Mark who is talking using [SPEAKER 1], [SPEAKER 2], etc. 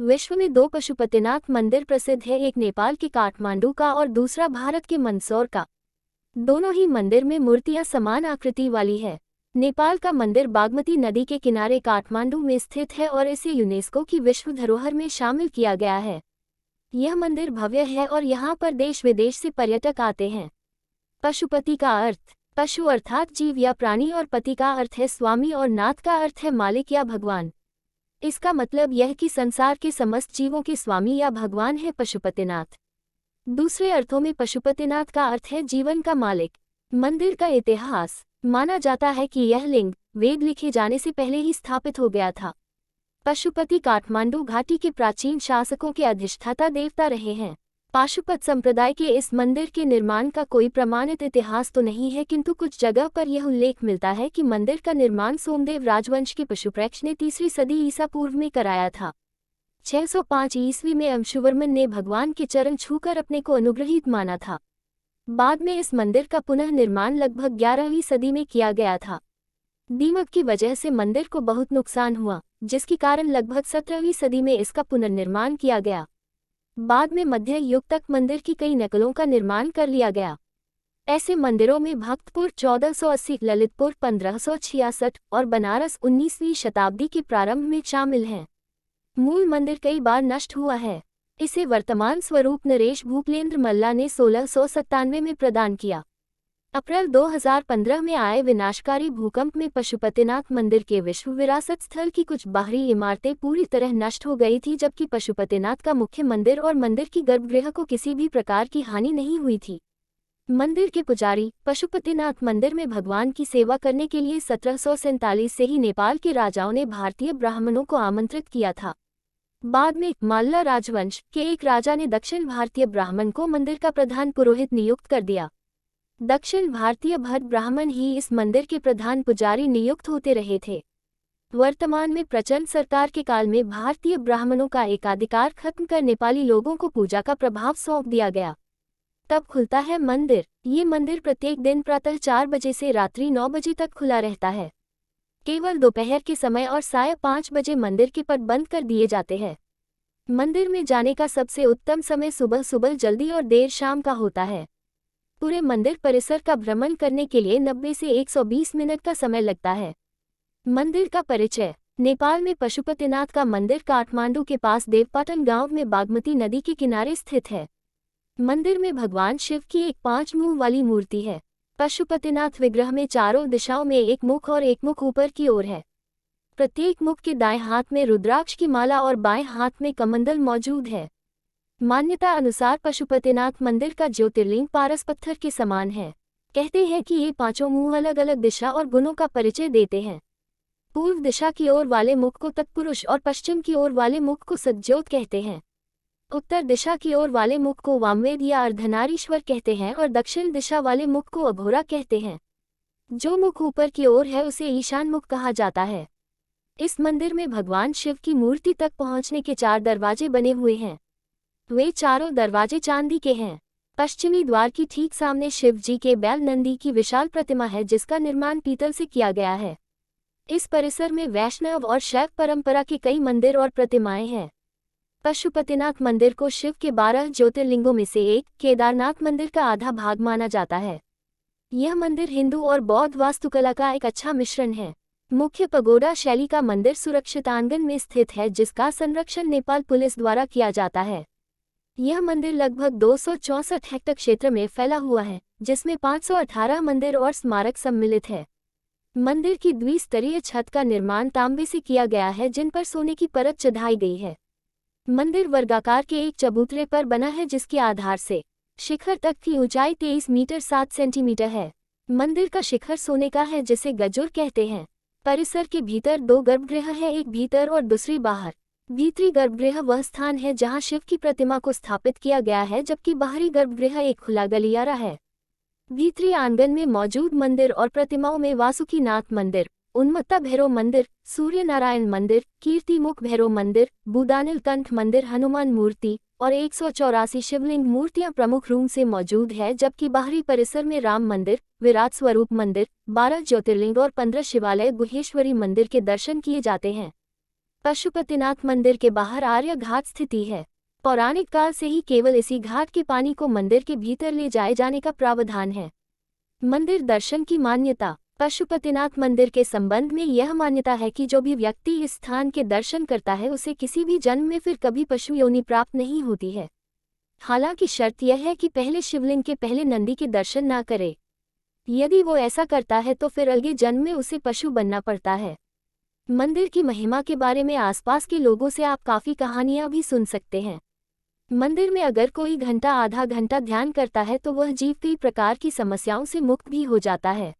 [SPEAKER 1] विश्व में दो पशुपतिनाथ मंदिर प्रसिद्ध है, एक नेपाल के काठमांडू का और दूसरा भारत के मंदसौर का। दोनों ही मंदिर में मूर्तियां समान आकृति वाली है। नेपाल का मंदिर बागमती नदी के किनारे काठमांडू में स्थित है और इसे यूनेस्को की विश्व धरोहर में शामिल किया गया है। यह मंदिर भव्य है और यहाँ पर देश विदेश से पर्यटक आते हैं। पशुपति का अर्थ, पशु अर्थात जीव या प्राणी और पति का अर्थ है स्वामी और नाथ का अर्थ है मालिक या भगवान। इसका मतलब यह कि संसार के समस्त जीवों के स्वामी या भगवान है पशुपतिनाथ। दूसरे अर्थों में पशुपतिनाथ का अर्थ है जीवन का मालिक। मंदिर का इतिहास, माना जाता है कि यह लिंग वेद लिखे जाने से पहले ही स्थापित हो गया था। पशुपति काठमांडू घाटी के प्राचीन शासकों के अधिष्ठाता देवता रहे हैं। पाशुपत संप्रदाय के इस मंदिर के निर्माण का कोई प्रमाणित इतिहास तो नहीं है, किंतु कुछ जगह पर यह उल्लेख मिलता है कि मंदिर का निर्माण सोमदेव राजवंश के पशुप्रेक्ष ने 3री सदी ईसा पूर्व में कराया था। 605 ईस्वी में अंशुवर्मन ने भगवान के चरण छूकर अपने को अनुग्रहित माना था। बाद में इस मंदिर का पुनः निर्माण लगभग 11वीं सदी में किया गया था। दीमक की वजह से मंदिर को बहुत नुकसान हुआ, जिसके कारण लगभग 17वीं सदी में इसका पुनर्निर्माण किया गया। बाद में मध्य युग तक मंदिर की कई नकलों का निर्माण कर लिया गया। ऐसे मंदिरों में भक्तपुर 1480, ललितपुर 1566 और बनारस 19वीं शताब्दी के प्रारंभ में शामिल हैं। मूल मंदिर कई बार नष्ट हुआ है। इसे वर्तमान स्वरूप नरेश भूपलेंद्र मल्ला ने 1697 में प्रदान किया। अप्रैल 2015 में आए विनाशकारी भूकंप में पशुपतिनाथ मंदिर के विश्व विरासत स्थल की कुछ बाहरी इमारतें पूरी तरह नष्ट हो गई थी, जबकि पशुपतिनाथ का मुख्य मंदिर और मंदिर की गर्भगृह को किसी भी प्रकार की हानि नहीं हुई थी। मंदिर के पुजारी पशुपतिनाथ मंदिर में भगवान की सेवा करने के लिए 1747 से ही नेपाल के राजाओं ने भारतीय ब्राह्मणों को आमंत्रित किया था। बाद में माल्ला राजवंश के एक राजा ने दक्षिण भारतीय ब्राह्मण को मंदिर का प्रधान पुरोहित नियुक्त कर दिया। दक्षिण भारतीय भट्ट ब्राह्मण ही इस मंदिर के प्रधान पुजारी नियुक्त होते रहे थे। वर्तमान में प्रचंड सरकार के काल में भारतीय ब्राह्मणों का एकाधिकार खत्म कर नेपाली लोगों को पूजा का प्रभाव सौंप दिया गया। तब खुलता है मंदिर। ये मंदिर प्रत्येक दिन प्रातः 4 बजे से रात्रि 9 बजे तक खुला रहता है। केवल दोपहर के समय और साय 5 बजे मंदिर के पट बंद कर दिए जाते हैं। मंदिर में जाने का सबसे उत्तम समय सुबह सुबह जल्दी और देर शाम का होता है। पूरे मंदिर परिसर का भ्रमण करने के लिए 90 से 120 मिनट का समय लगता है। मंदिर का परिचय। नेपाल में पशुपतिनाथ का मंदिर काठमांडू के पास देवपाटन गांव में बागमती नदी के किनारे स्थित है। मंदिर में भगवान शिव की एक 5 मुंह वाली मूर्ति है। पशुपतिनाथ विग्रह में चारों दिशाओं में एक मुख और एक मुख ऊपर की ओर है। प्रत्येक मुख के दाएं हाथ में रुद्राक्ष की माला और बाएं हाथ में कमंडल मौजूद है। मान्यता अनुसार पशुपतिनाथ मंदिर का ज्योतिर्लिंग पारस पत्थर के समान है। कहते हैं कि ये 5 मुंह अलग अलग दिशा और गुणों का परिचय देते हैं। पूर्व दिशा की ओर वाले मुख को तत्पुरुष और पश्चिम की ओर वाले मुख को सज्जोत कहते हैं। उत्तर दिशा की ओर वाले मुख को वामवेद या अर्धनारीश्वर कहते हैं और दक्षिण दिशा वाले मुख को अघोरा कहते हैं। जो मुख ऊपर की ओर है उसे ईशान मुख कहा जाता है। इस मंदिर में भगवान शिव की मूर्ति तक पहुंचने के 4 दरवाजे बने हुए हैं। वे चारों दरवाजे चांदी के हैं। पश्चिमी द्वार की ठीक सामने शिव जी के बैल नंदी की विशाल प्रतिमा है, जिसका निर्माण पीतल से किया गया है। इस परिसर में वैष्णव और शैव परंपरा के कई मंदिर और प्रतिमाएं हैं। पशुपतिनाथ मंदिर को शिव के 12 ज्योतिर्लिंगों में से एक, केदारनाथ मंदिर का आधा भाग माना जाता है। यह मंदिर हिंदू और बौद्ध वास्तुकला का एक अच्छा मिश्रण है। मुख्य पगोडा शैली का मंदिर सुरक्षित आंगन में स्थित है, जिसका संरक्षण नेपाल पुलिस द्वारा किया जाता है। यह मंदिर लगभग 264 हेक्टेयर क्षेत्र में फैला हुआ है, जिसमें 518 मंदिर और स्मारक सम्मिलित है। मंदिर की द्विस्तरीय छत का निर्माण तांबे से किया गया है, जिन पर सोने की परत चढ़ाई गई है। मंदिर वर्गाकार के एक चबूतरे पर बना है, जिसके आधार से शिखर तक की ऊंचाई 23 मीटर 7 सेंटीमीटर है। मंदिर का शिखर सोने का है, जिसे गजुर कहते हैं। परिसर के भीतर 2 गर्भगृह है, एक भीतर और दूसरी बाहर। भीतरी गर्भगृह वह स्थान है जहां शिव की प्रतिमा को स्थापित किया गया है, जबकि बाहरी गर्भगृह एक खुला गलियारा है। भीतरी आंगन में मौजूद मंदिर और प्रतिमाओं में वासुकीनाथ मंदिर, उन्मत्ता भैरव मंदिर, सूर्य नारायण मंदिर, कीर्तिमुख भैरव मंदिर, बुदानिल कंठ मंदिर, हनुमान मूर्ति और 184 शिवलिंग मूर्तियां प्रमुख रूप से मौजूद है, जबकि बाहरी परिसर में राम मंदिर, विराट स्वरूप मंदिर, 12 ज्योतिर्लिंग और 15 शिवालय गुहेश्वरी मंदिर के दर्शन किए जाते हैं। पशुपतिनाथ मंदिर के बाहर आर्य घाट स्थिति है। पौराणिक काल से ही केवल इसी घाट के पानी को मंदिर के भीतर ले जाए जाने का प्रावधान है। मंदिर दर्शन की मान्यता। पशुपतिनाथ मंदिर के संबंध में यह मान्यता है कि जो भी व्यक्ति इस स्थान के दर्शन करता है उसे किसी भी जन्म में फिर कभी पशु योनि प्राप्त नहीं होती है। हालांकि शर्त यह है कि पहले शिवलिंग के पहले नंदी के दर्शन ना करे। यदि वो ऐसा करता है तो फिर अगले जन्म में उसे पशु बनना पड़ता है। मंदिर की महिमा के बारे में आसपास के लोगों से आप काफ़ी कहानियां भी सुन सकते हैं। मंदिर में अगर कोई घंटा आधा घंटा ध्यान करता है तो वह जीव कई प्रकार की समस्याओं से मुक्त भी हो जाता है।